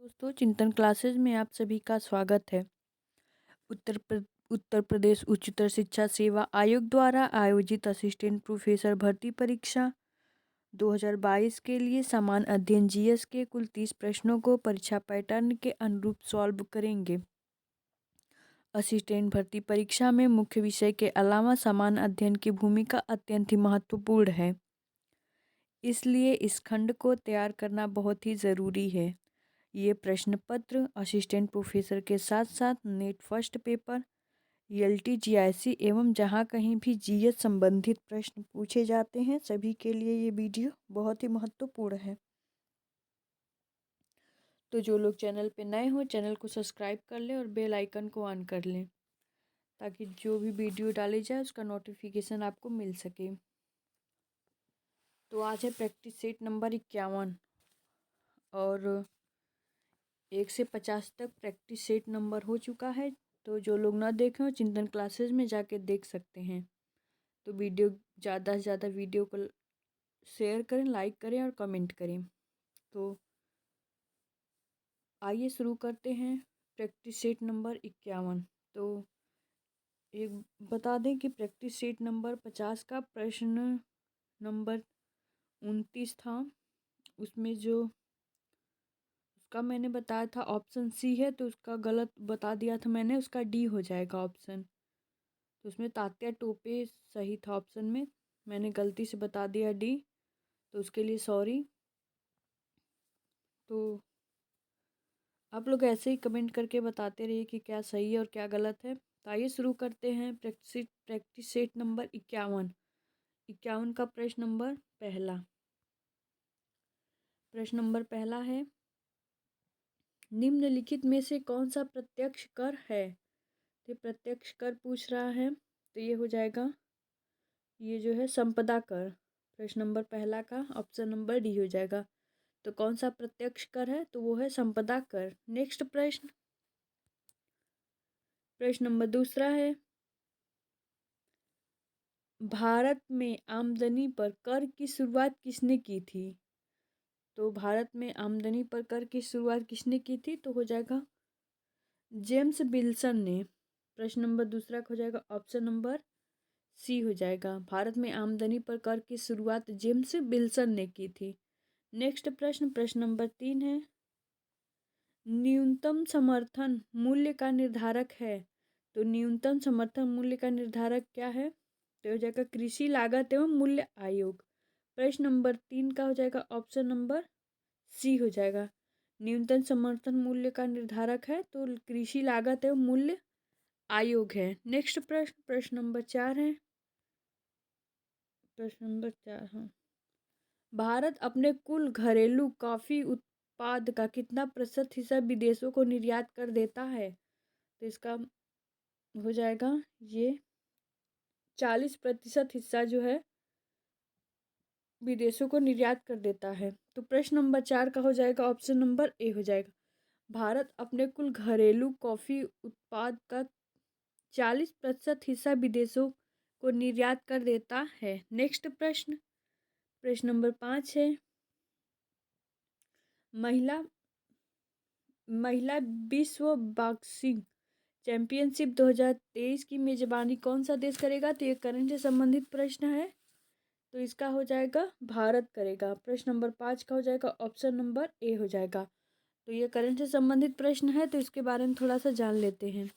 दोस्तों, चिंतन क्लासेस में आप सभी का स्वागत है। उत्तर प्रदेश उच्चतर शिक्षा सेवा आयोग द्वारा आयोजित असिस्टेंट प्रोफेसर भर्ती परीक्षा 2022 के लिए समान अध्ययन जीएस के कुल 30 प्रश्नों को परीक्षा पैटर्न के अनुरूप सॉल्व करेंगे। असिस्टेंट भर्ती परीक्षा में मुख्य विषय के अलावा समान अध्ययन की भूमिका अत्यंत ही महत्वपूर्ण है, इसलिए इस खंड को तैयार करना बहुत ही ज़रूरी है। ये प्रश्न पत्र असिस्टेंट प्रोफेसर के साथ साथ net first paper, LT, GIC एवं जहाँ कहीं भी जीएस संबंधित प्रश्न पूछे जाते हैं सभी के लिए ये वीडियो बहुत ही महत्वपूर्ण है। तो जो लोग चैनल पे नए हो चैनल को सब्सक्राइब कर लें और बेल आइकन को ऑन कर लें ताकि जो भी वीडियो डाली जाए उसका नोटिफिकेशन आपको मिल सके। तो आज है प्रैक्टिस सेट नंबर 51 और 1 से 50 तक प्रैक्टिस सेट नंबर हो चुका है। तो जो लोग ना देखें चिंतन क्लासेस में जाके देख सकते हैं। तो वीडियो ज़्यादा से ज़्यादा वीडियो को शेयर करें, लाइक करें और कमेंट करें। तो आइए शुरू करते हैं प्रैक्टिस सेट नंबर 51। तो एक बता दें कि प्रैक्टिस सेट नंबर 50 का प्रश्न नंबर 29 था। उसमें जो उसका मैंने बताया था ऑप्शन सी है, तो उसका गलत बता दिया था मैंने, उसका डी हो जाएगा ऑप्शन। तो उसमें तात्या टोपे सही था ऑप्शन में, मैंने गलती से बता दिया डी, तो उसके लिए सॉरी। तो आप लोग ऐसे ही कमेंट करके बताते रहिए कि क्या सही है और क्या गलत है। तो आइए शुरू करते हैं प्रैक्टिस सेट नंबर 51 का प्रश्न नंबर पहला। प्रश्न नंबर पहला है, निम्नलिखित में से कौन सा प्रत्यक्ष कर है। तो प्रत्यक्ष कर पूछ रहा है, तो ये हो जाएगा, ये जो है संपदा कर। प्रश्न नंबर पहला का ऑप्शन नंबर डी हो जाएगा। तो कौन सा प्रत्यक्ष कर है, तो वो है संपदा कर। नेक्स्ट प्रश्न नंबर दूसरा है, भारत में आमदनी पर कर की शुरुआत किसने की थी। तो भारत में आमदनी पर कर की शुरुआत किसने की थी, तो हो जाएगा जेम्स विल्सन ने। प्रश्न नंबर दूसरा का हो जाएगा ऑप्शन नंबर सी हो जाएगा। भारत में आमदनी पर कर की शुरुआत जेम्स विल्सन ने की थी। नेक्स्ट प्रश्न नंबर 3 है, न्यूनतम समर्थन मूल्य का निर्धारक है। तो न्यूनतम समर्थन मूल्य का निर्धारक क्या है, तो हो जाएगा कृषि लागत एवं मूल्य आयोग। प्रश्न नंबर 3 का हो जाएगा ऑप्शन नंबर सी हो जाएगा। न्यूनतम समर्थन मूल्य का निर्धारक है तो कृषि लागत एवं मूल्य आयोग है। नेक्स्ट प्रश्न नंबर 4 है। प्रश्न नंबर 4, हाँ, भारत अपने कुल घरेलू कॉफी उत्पाद का कितना प्रतिशत हिस्सा विदेशों को निर्यात कर देता है। तो इसका हो जाएगा ये 40% हिस्सा जो है विदेशों को निर्यात कर देता है। तो प्रश्न नंबर 4 का हो जाएगा ऑप्शन नंबर ए हो जाएगा। भारत अपने कुल घरेलू कॉफी उत्पाद का 40% हिस्सा विदेशों को निर्यात कर देता है। नेक्स्ट प्रश्न नंबर 5 है, महिला महिला विश्व बॉक्सिंग चैंपियनशिप 2023 की मेजबानी कौन सा देश करेगा। तो ये करंट से संबंधित प्रश्न है, तो इसका हो जाएगा भारत करेगा। प्रश्न नंबर 5 का हो जाएगा ऑप्शन नंबर ए हो जाएगा। तो ये करंट से संबंधित प्रश्न है, तो इसके बारे में थोड़ा सा जान लेते हैं।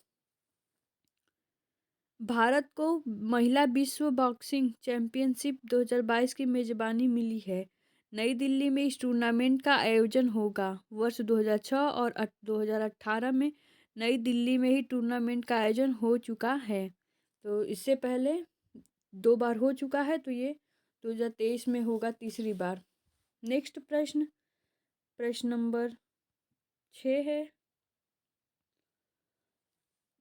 भारत को महिला विश्व बॉक्सिंग चैंपियनशिप 2022 की मेजबानी मिली है। नई दिल्ली में इस टूर्नामेंट का आयोजन होगा। वर्ष 2006 और 2018 में नई दिल्ली में ही टूर्नामेंट का आयोजन हो चुका है। तो इससे पहले 2 बार हो चुका है, तो ये 2023 में होगा तीसरी बार। नेक्स्ट प्रश्न नंबर 6 है,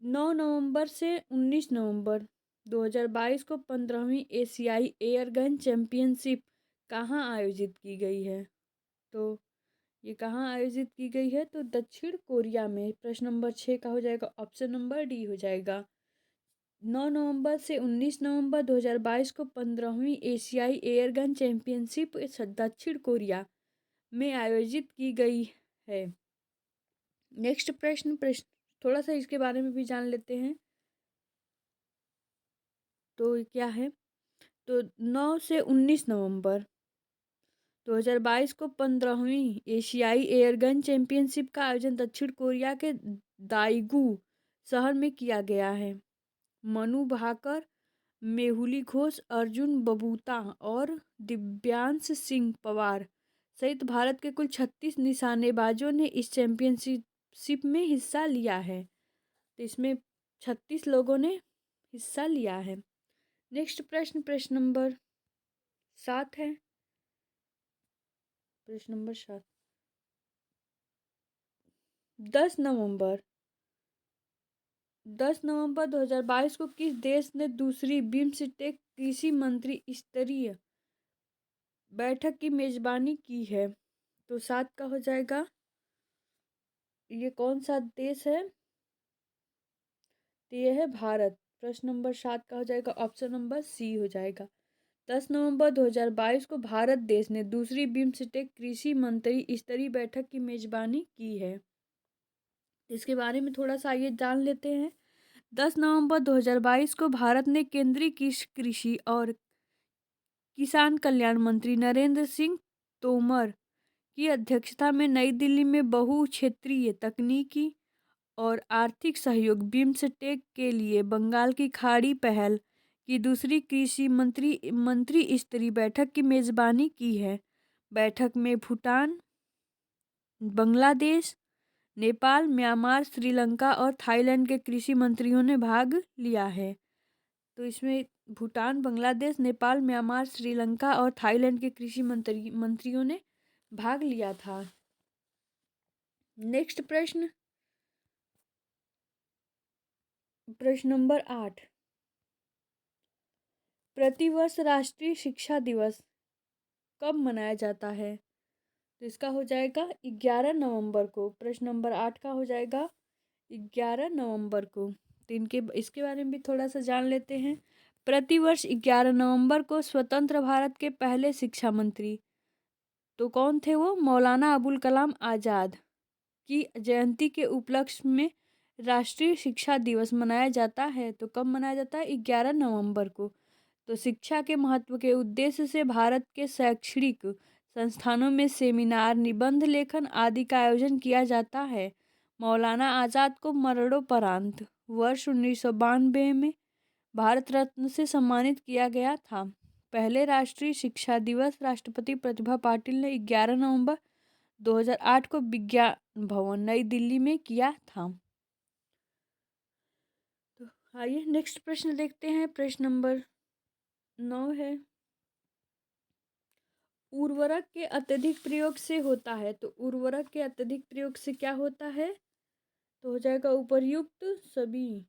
9 नवंबर से 19 नवंबर 2022 को 15वीं एशियाई एयरगन चैंपियनशिप कहाँ आयोजित की गई है। तो ये कहाँ आयोजित की गई है, तो दक्षिण कोरिया में। प्रश्न नंबर 6 का हो जाएगा ऑप्शन नंबर डी हो जाएगा। 9 नवंबर से 19 नवंबर 2022 को 15वीं एशियाई एयरगन चैंपियनशिप दक्षिण कोरिया में आयोजित की गई है। नेक्स्ट प्रश्न थोड़ा सा इसके बारे में भी जान लेते हैं। तो क्या है, तो 9 से 19 नवंबर 2022 को 15वीं एशियाई एयरगन चैंपियनशिप का आयोजन दक्षिण कोरिया के दाएगू शहर में किया गया है। मनु भाकर, मेहुली घोष, अर्जुन बबूता और दिव्यांश सिंह पवार सहित भारत के कुल 36 निशानेबाजों ने इस चैंपियनशिप में हिस्सा लिया है। तो इसमें 36 लोगों ने हिस्सा लिया है। नेक्स्ट प्रश्न नंबर 7 है। प्रश्न नंबर 7, 10 नवंबर 2022 को किस देश ने दूसरी बिम्स्टेक कृषि मंत्री स्तरीय बैठक की मेजबानी की है? तो 7 का हो जाएगा, ये कौन सा देश है? तो ये है भारत। प्रश्न नंबर 7 का हो जाएगा ऑप्शन नंबर सी हो जाएगा। 10 नवंबर 2022 को भारत देश ने दूसरी बिम्स्टेक कृषि मंत्री स्तरीय बैठक की मेजबानी की है। इसके बारे में थोड़ा सा आइए जान लेते हैं। 10 नवंबर 2022 को भारत ने केंद्रीय कृषि और किसान कल्याण मंत्री नरेंद्र सिंह तोमर की अध्यक्षता में नई दिल्ली में बहुक्षेत्रीय तकनीकी और आर्थिक सहयोग बिम्स्टेक के लिए बंगाल की खाड़ी पहल की दूसरी कृषि मंत्री स्तरीय बैठक की मेजबानी की है। बैठक में भूटान, बांग्लादेश, नेपाल, म्यांमार, श्रीलंका और थाईलैंड के कृषि मंत्रियों ने भाग लिया है। तो इसमें भूटान, बांग्लादेश, नेपाल, म्यांमार, श्रीलंका और थाईलैंड के कृषि मंत्रियों ने भाग लिया था। नेक्स्ट प्रश्न नंबर 8, प्रतिवर्ष राष्ट्रीय शिक्षा दिवस कब मनाया जाता है? तो इसका हो जाएगा 11 नवंबर को। प्रश्न नंबर 8 का हो जाएगा 11 नवंबर को। तो इसके बारे में भी थोड़ा सा जान लेते हैं। प्रतिवर्ष 11 नवंबर को स्वतंत्र भारत के पहले शिक्षा मंत्री, तो कौन थे वो? मौलाना अबुल कलाम आज़ाद की जयंती के उपलक्ष्य में राष्ट्रीय शिक्षा दिवस मनाया जाता है। तो कब मनाया जाता है? 11 नवंबर को। तो शिक्षा के महत्व के उद्देश्य से भारत के शैक्षणिक संस्थानों में सेमिनार, निबंध लेखन आदि का आयोजन किया जाता है। मौलाना आज़ाद को मरणोपरांत वर्ष 1992 में भारत रत्न से सम्मानित किया गया था। पहले राष्ट्रीय शिक्षा दिवस राष्ट्रपति प्रतिभा पाटिल ने 11 नवंबर 2008 को विज्ञान भवन नई दिल्ली में किया था। तो आइए नेक्स्ट प्रश्न देखते हैं। प्रश्न नंबर 9 है, उर्वरक के अत्यधिक प्रयोग से होता है। तो उर्वरक के अत्यधिक प्रयोग से क्या होता है? तो हो जाएगा उपर्युक्त सभी।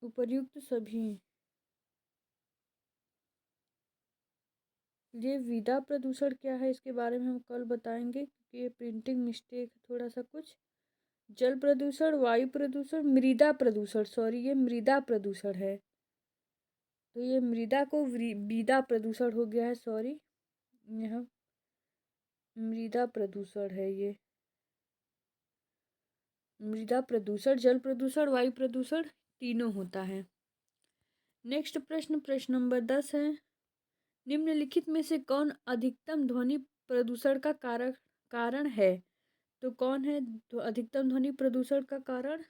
उपर्युक्त सभी। ये विदा प्रदूषण क्या है, इसके बारे में हम कल बताएंगे क्योंकि ये प्रिंटिंग मिस्टेक थोड़ा सा कुछ। जल प्रदूषण, वायु प्रदूषण, मृदा प्रदूषण, सॉरी ये मृदा प्रदूषण है। तो ये मृदा को विदा प्रदूषण हो गया है, सॉरी, यहाँ मृदा प्रदूषण है। ये मृदा प्रदूषण, जल प्रदूषण, वायु प्रदूषण तीनों होता है। नेक्स्ट प्रश्न नंबर 10 है, निम्नलिखित में से कौन अधिकतम ध्वनि प्रदूषण का कारण है? तो कौन है तो अधिकतम ध्वनि प्रदूषण का कारण?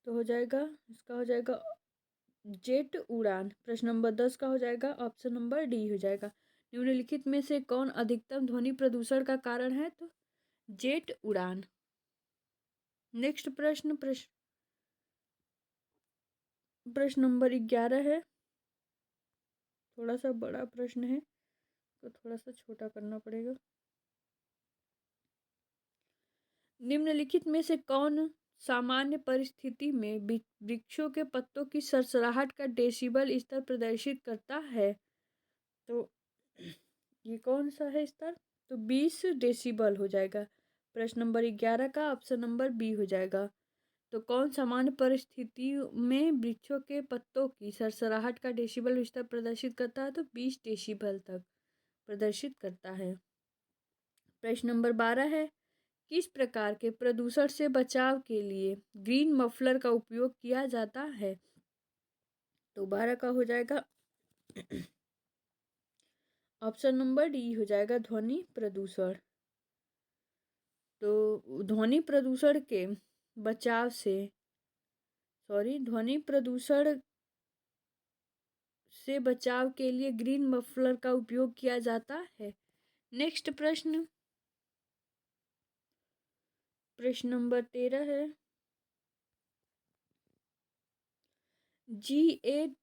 तो हो जाएगा, इसका हो जाएगा जेट उड़ान। प्रश्न नंबर 10 का हो जाएगा ऑप्शन नंबर डी हो जाएगा। निम्नलिखित में से कौन अधिकतम ध्वनि प्रदूषण का कारण है? तो जेट उड़ान। नेक्स्ट प्रश्न नंबर 11 है। थोड़ा सा बड़ा प्रश्न है तो थोड़ा सा छोटा करना पड़ेगा। निम्नलिखित में से कौन सामान्य परिस्थिति में वृक्षों के पत्तों की सरसराहट का डेसिबल स्तर प्रदर्शित करता है? तो ये कौन सा है स्तर? तो 20 डेसिबल हो जाएगा। प्रश्न नंबर 11 का ऑप्शन नंबर बी हो जाएगा। तो कौन सामान्य परिस्थिति में वृक्षों के पत्तों की सरसराहट का डेसिबल स्तर प्रदर्शित करता है? तो 20 डेसिबल तक। प्रदर्शित करता है। प्रश्न नंबर 12 है, किस प्रकार के प्रदूषण से बचाव के लिए ग्रीन मफलर का उपयोग किया जाता है? तो 12 का हो जाएगा ऑप्शन नंबर डी हो जाएगा ध्वनि प्रदूषण। तो ध्वनि प्रदूषण के बचाव से ध्वनि प्रदूषण से बचाव के लिए ग्रीन मफलर का उपयोग किया जाता है। नेक्स्ट प्रश्न नंबर 13 है, GATT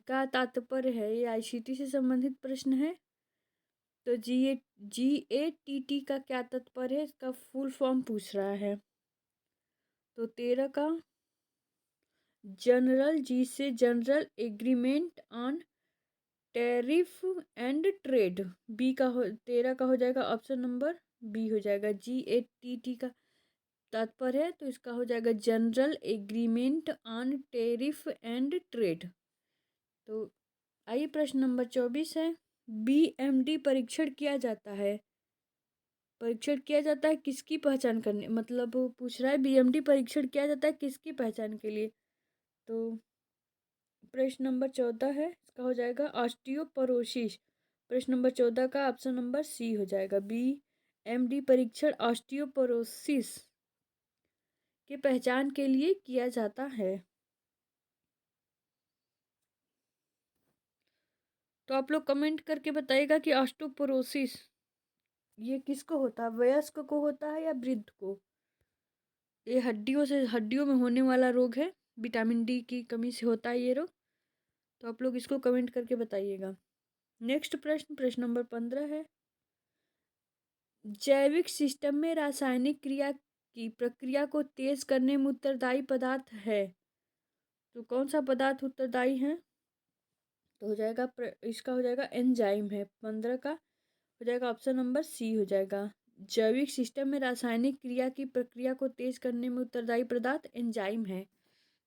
का तात्पर्य है, ये ICT से संबंधित प्रश्न है। तो GATT का क्या तात्पर्य है, इसका फुल फॉर्म पूछ रहा है। तो 13 का जनरल, जी से general agreement on tariff and trade. 13 का हो जाएगा ऑप्शन नंबर बी हो जाएगा। GATT का तात्पर्य है, तो इसका हो जाएगा general agreement on tariff and trade. तो आइए प्रश्न नंबर 24 है, BMD परीक्षण किया जाता है। परीक्षण किया जाता है किसकी पहचान करने, मतलब पूछ रहा है BMD परीक्षण किया जाता है किसकी पहचान के लिए। तो प्रश्न नंबर 14 है, इसका हो जाएगा ऑस्टियोपोरोसिस। प्रश्न नंबर 14 का ऑप्शन नंबर सी हो जाएगा। BMD परीक्षण ऑस्टियोपोरोसिस की पहचान के लिए किया जाता है। तो आप लोग कमेंट करके बताइएगा कि ऑस्टियोपोरोसिस ये किसको होता है, वयस्क को होता है या वृद्ध को? ये हड्डियों में होने वाला रोग है, विटामिन डी की कमी से होता है ये रोग। तो आप लोग इसको कमेंट करके बताइएगा। नेक्स्ट प्रश्न नंबर 15 है, जैविक सिस्टम में रासायनिक क्रिया की प्रक्रिया को तेज करने में उत्तरदायी पदार्थ है। तो कौन सा पदार्थ उत्तरदायी है? तो हो जाएगा इसका हो जाएगा एंजाइम है। 15 का हो जाएगा ऑप्शन नंबर सी हो जाएगा। जैविक सिस्टम में रासायनिक क्रिया की प्रक्रिया को तेज करने में उत्तरदायी पदार्थ एंजाइम है।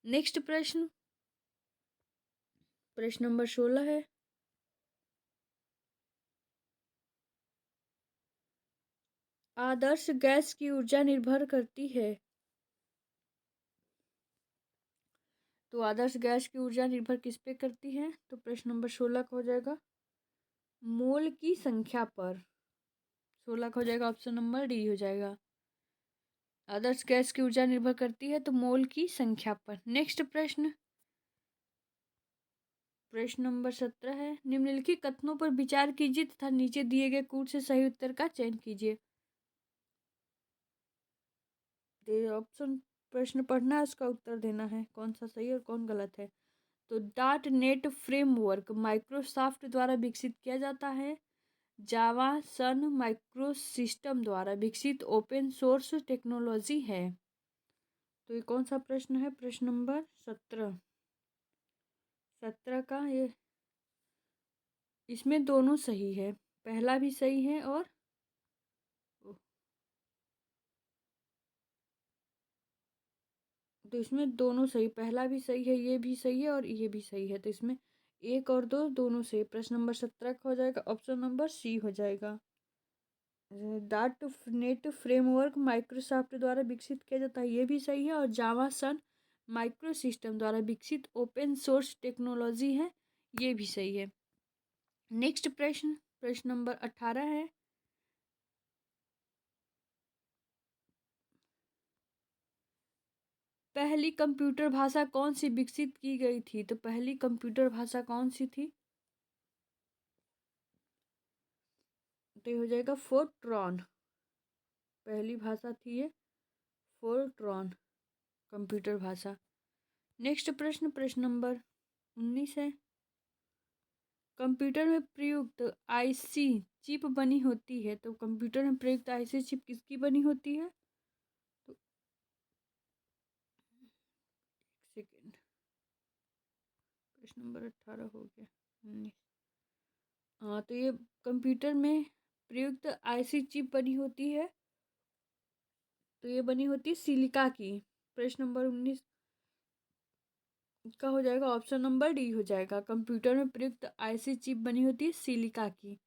नेक्स्ट प्रश्न नंबर 16 है, आदर्श गैस की ऊर्जा निर्भर करती है। तो आदर्श गैस की ऊर्जा निर्भर किस पे करती है? तो प्रश्न नंबर 16 का हो जाएगा मोल की संख्या पर। 16 का हो जाएगा ऑप्शन नंबर डी हो जाएगा। आदर्श गैस की ऊर्जा निर्भर करती है तो मोल की संख्या पर। नेक्स्ट प्रश्न नंबर 17 है, निम्नलिखित कथनों पर विचार कीजिए तथा नीचे दिए गए कूट से सही उत्तर का चयन कीजिए। ऑप्शन प्रश्न पढ़ना है, उसका उत्तर देना है, कौन सा सही और कौन गलत है। तो डॉट नेट फ्रेमवर्क माइक्रोसॉफ्ट द्वारा विकसित किया जाता है। जावा सन माइक्रोसिस्टम द्वारा विकसित ओपन सोर्स टेक्नोलॉजी है। तो ये कौन सा प्रश्न है? प्रश्न नंबर 17 का ये, इसमें दोनों सही है, पहला भी सही है और तो इसमें दोनों सही, पहला भी सही है, ये भी सही है और ये भी सही है। तो इसमें एक और दो दोनों सही। प्रश्न नंबर 17 का हो जाएगा ऑप्शन नंबर सी हो जाएगा। डॉट नेट फ्रेमवर्क माइक्रोसॉफ्ट द्वारा विकसित किया जाता है, ये भी सही है। और जावा सन माइक्रो सिस्टम द्वारा विकसित ओपन सोर्स टेक्नोलॉजी है, ये भी सही है। नेक्स्ट प्रश्न नंबर 18 है, पहली कंप्यूटर भाषा कौन सी विकसित की गई थी? तो पहली कंप्यूटर भाषा कौन सी थी? तो ये हो जाएगा फोर्ट्रॉन। पहली भाषा थी ये फोर्ट्रॉन कंप्यूटर भाषा। नेक्स्ट प्रश्न नंबर 19 है, कंप्यूटर में प्रयुक्त आईसी चिप बनी होती है। तो कंप्यूटर में प्रयुक्त आईसी चिप किसकी बनी होती है? तो सेकेंड, प्रश्न नंबर 18 हो गया 19। हाँ, तो ये कंप्यूटर में प्रयुक्त आईसी चिप बनी होती है, तो ये बनी होती है सिलिका की। प्रश्न नंबर 19 का हो जाएगा ऑप्शन नंबर डी हो जाएगा। कंप्यूटर में प्रयुक्त आईसी चिप बनी होती है सिलिका की।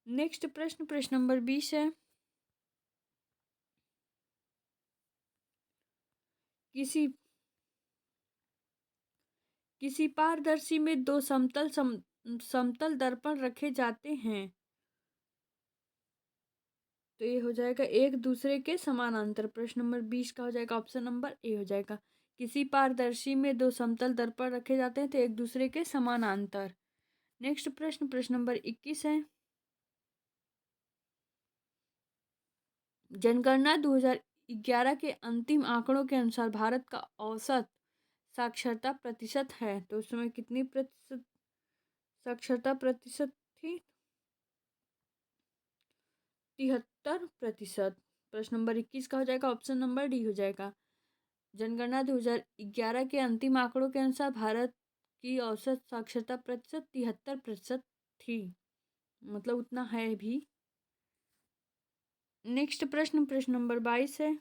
नेक्स्ट प्रश्न, प्रश्न नंबर 20 है। किसी किसी पारदर्शी में दो समतल दर्पण रखे जाते हैं तो ये हो जाएगा एक दूसरे के समानांतर। प्रश्न नंबर 20 का हो जाएगा ऑप्शन नंबर ए हो जाएगा। किसी पारदर्शी में दो समतल दर्पण रखे जाते हैं तो एक दूसरे के समानांतर। नेक्स्ट प्रश्न, प्रश्न नंबर 21 है। जनगणना 2011 के अंतिम आंकड़ों के अनुसार भारत का औसत साक्षरता प्रतिशत है तो उस समय कितनी प्रतिशत साक्षरता प्रतिशत थी? 73%। प्रश्न नंबर 21 का हो जाएगा ऑप्शन नंबर डी हो जाएगा। जनगणना 2011 के अंतिम आंकड़ों के अनुसार भारत की औसत साक्षरता प्रतिशत 73% थी, मतलब उतना है भी। नेक्स्ट प्रश्न, प्रश्न नंबर 22 है।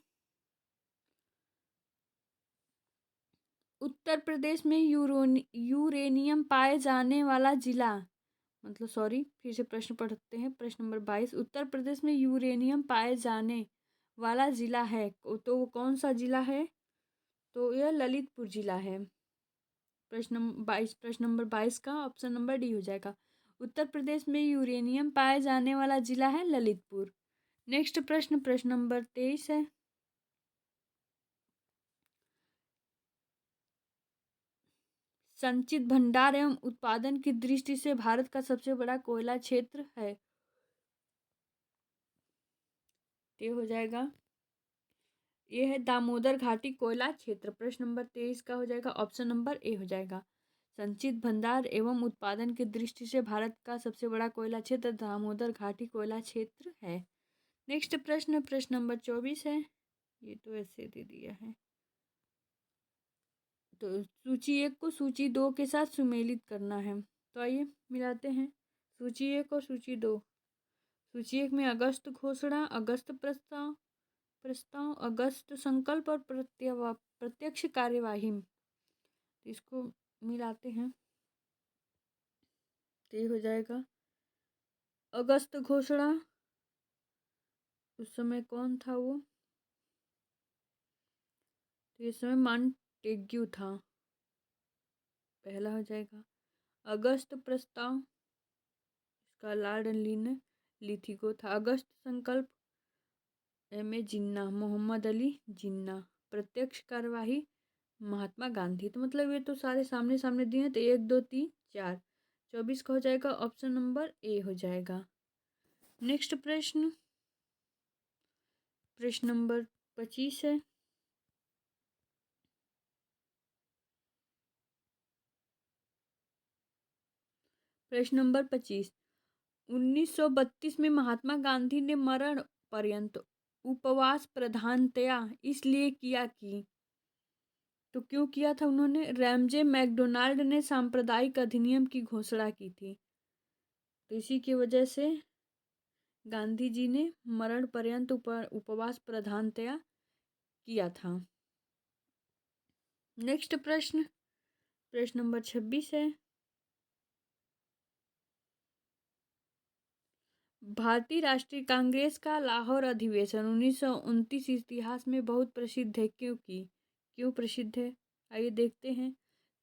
उत्तर प्रदेश में यूरेनियम पाए जाने वाला जिला, मतलब सॉरी फिर से प्रश्न पढ़ते हैं। प्रश्न नंबर 22, उत्तर प्रदेश में यूरेनियम पाए जाने वाला जिला है तो वो कौन सा जिला है? तो यह ललितपुर जिला है। प्रश्न नंबर 22 का ऑप्शन नंबर डी हो जाएगा। उत्तर प्रदेश में यूरेनियम पाए जाने वाला जिला है ललितपुर। नेक्स्ट प्रश्न, प्रश्न नंबर 23 है। संचित भंडार एवं उत्पादन की दृष्टि से भारत का सबसे बड़ा कोयला क्षेत्र है, ये हो जाएगा, ये है दामोदर घाटी कोयला क्षेत्र। प्रश्न नंबर 23 का हो जाएगा ऑप्शन नंबर ए हो जाएगा। संचित भंडार एवं उत्पादन की दृष्टि से भारत का सबसे बड़ा कोयला क्षेत्र दामोदर घाटी कोयला क्षेत्र है। नेक्स्ट प्रश्न, प्रश्न नंबर 24 है। ये तो ऐसे दे दिया है, तो सूची 1 को सूची 2 के साथ सुमेलित करना है, तो आइए मिलाते हैं सूची 1 और सूची 2। सूची 1 में अगस्त घोषणा, अगस्त प्रस्ताव प्रस्ताव अगस्त संकल्प और प्रत्यक्ष कार्यवाही, इसको मिलाते हैं तो ये हो जाएगा अगस्त घोषणा। उस समय कौन था वो? तो इस समय मॉन्टेग्यू था, पहला हो जाएगा। अगस्त प्रस्ताव, इसका लॉर्ड लिथिगो था। अगस्त संकल्प, एम ए जिन्ना, मोहम्मद अली जिन्ना। प्रत्यक्ष कार्यवाही, महात्मा गांधी। तो मतलब ये तो सारे सामने सामने दिए हैं, तो 1 2 3 4, 24 का हो जाएगा ऑप्शन नंबर ए हो जाएगा। नेक्स्ट प्रश्न, प्रश्न नंबर 25 है। प्रश्न नंबर 25, 1932 में महात्मा गांधी ने मरण पर्यंत उपवास प्रधानतया इसलिए किया कि, तो क्यों किया था उन्होंने? रैमजे मैकडोनाल्ड ने सांप्रदायिक अधिनियम की घोषणा की थी, तो इसी की वजह से गांधी जी ने मरण पर्यंत उपवास प्रधानतया किया था। नेक्स्ट प्रश्न, प्रश्न नंबर 26 है। भारतीय राष्ट्रीय कांग्रेस का लाहौर अधिवेशन 1929 इतिहास में बहुत प्रसिद्ध है, क्यों प्रसिद्ध है? आइए देखते हैं।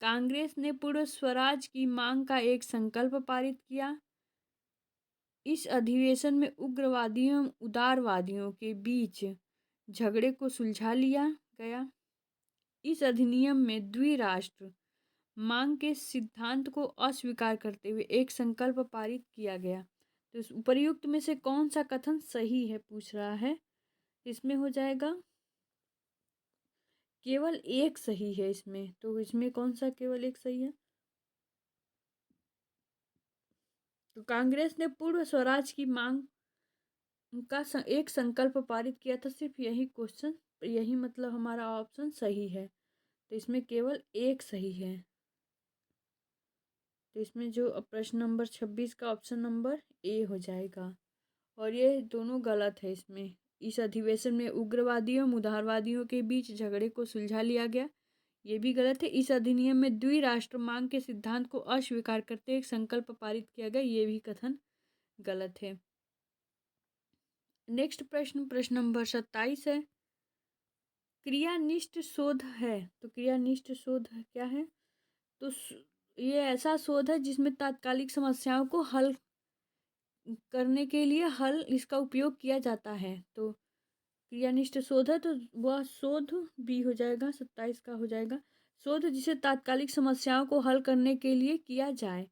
कांग्रेस ने पूर्ण स्वराज की मांग का एक संकल्प पारित किया। इस अधिवेशन में उग्रवादियों उदारवादियों के बीच झगड़े को सुलझा लिया गया। इस अधिनियम में द्विराष्ट्र मांग के सिद्धांत को अस्वीकार करते हुए एक संकल्प पारित किया गया। तो इस उपर्युक्त में से कौन सा कथन सही है पूछ रहा है। इसमें हो जाएगा केवल एक सही है इसमें, तो इसमें कौन सा केवल एक सही है? तो कांग्रेस ने पूर्ण स्वराज की मांग का एक संकल्प पारित किया था, सिर्फ यही क्वेश्चन, यही मतलब हमारा ऑप्शन सही है, तो इसमें केवल एक सही है। तो इसमें जो प्रश्न नंबर 26 का ऑप्शन नंबर ए हो जाएगा, और ये दोनों गलत है। इसमें इस अधिवेशन में उग्रवादियों उदारवादियों के बीच झगड़े को सुलझा लिया गया, ये भी गलत है। इस अधिनियम में द्विराष्ट्र मांग के सिद्धांत को अस्वीकार करते एक संकल्प पारित किया गया, ये भी कथन गलत है। नेक्स्ट प्रश्न नंबर 27 है, क्रियानिष्ठ शोध है। तो क्रियानिष्ठ शोध क्या है? तो ये ऐसा शोध है जिसमें तात्कालिक समस्याओं को हल करने के लिए इसका उपयोग किया जाता है। तो क्रियानिष्ठ शोध है, तो वह शोध भी हो जाएगा, 27 का हो जाएगा। शोध जिसे तात्कालिक समस्याओं को हल करने के लिए किया जाए,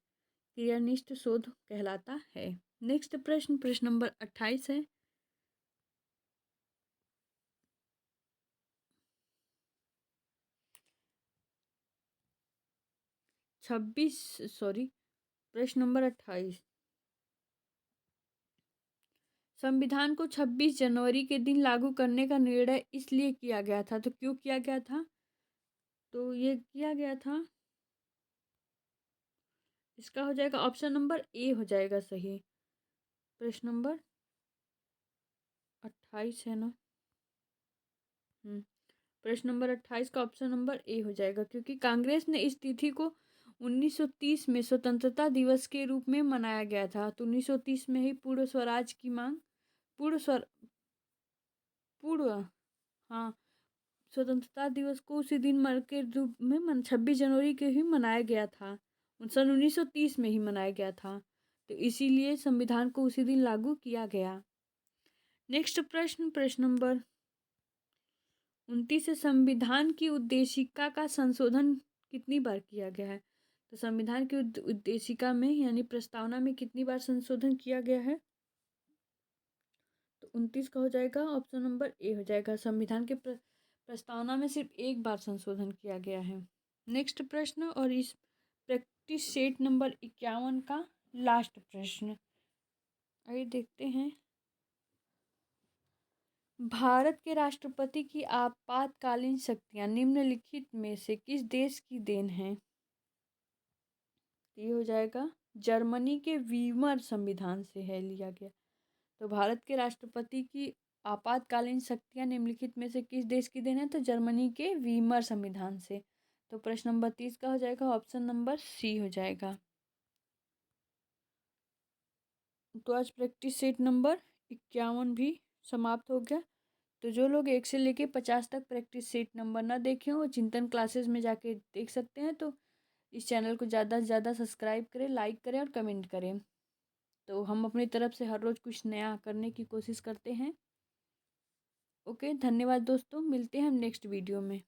क्रियानिष्ठ शोध कहलाता है। नेक्स्ट प्रश्न नंबर 28 है, प्रश्न नंबर 28, संविधान को 26 जनवरी के दिन लागू करने का निर्णय इसलिए किया गया था। तो क्यों किया गया था? तो ये किया गया था, इसका हो जाएगा ऑप्शन नंबर ए हो जाएगा सही। प्रश्न नंबर 28 है ना? प्रश्न नंबर 28 का ऑप्शन नंबर ए हो जाएगा, क्योंकि कांग्रेस ने इस तिथि को 1930 में स्वतंत्रता दिवस के रूप में मनाया गया था। तो 1930 में ही पूर्ण स्वराज की मांग, पूर्व हाँ, स्वतंत्रता दिवस को उसी दिन के रूप में 26 जनवरी के ही मनाया गया था। सन 1930 में ही मनाया गया था, तो इसीलिए संविधान को उसी दिन लागू किया गया। नेक्स्ट प्रश्न नंबर 29 से संविधान की उद्देशिका का संशोधन कितनी बार किया गया है? तो संविधान की उद्देशिका में यानी प्रस्तावना में कितनी बार संशोधन किया गया है? तो 29 का हो जाएगा ऑप्शन नंबर ए हो जाएगा। संविधान के प्रस्तावना में सिर्फ एक बार संशोधन किया गया है। नेक्स्ट प्रश्न, और इस प्रैक्टिस सेट नंबर 51 का लास्ट प्रश्न, आइए देखते हैं। भारत के राष्ट्रपति की आपातकालीन शक्तियां निम्नलिखित में से किस देश की देन है? ये हो जाएगा जर्मनी के वीमर संविधान से है लिया गया। तो भारत के राष्ट्रपति की आपातकालीन शक्तियां निम्नलिखित में से किस देश की देन है? तो जर्मनी के वीमर संविधान से। तो प्रश्न नंबर 30 का हो जाएगा ऑप्शन नंबर सी हो जाएगा। तो आज प्रैक्टिस सेट नंबर 51 भी समाप्त हो गया। तो जो लोग 1 से लेके 50 तक प्रैक्टिस सेट नंबर ना देखे हो, चिंतन क्लासेस में जाके देख सकते हैं। तो इस चैनल को ज़्यादा से ज़्यादा सब्सक्राइब करें, लाइक करें और कमेंट करें। तो हम अपनी तरफ से हर रोज़ कुछ नया करने की कोशिश करते हैं। ओके, धन्यवाद दोस्तों, मिलते हैं हम नेक्स्ट वीडियो में।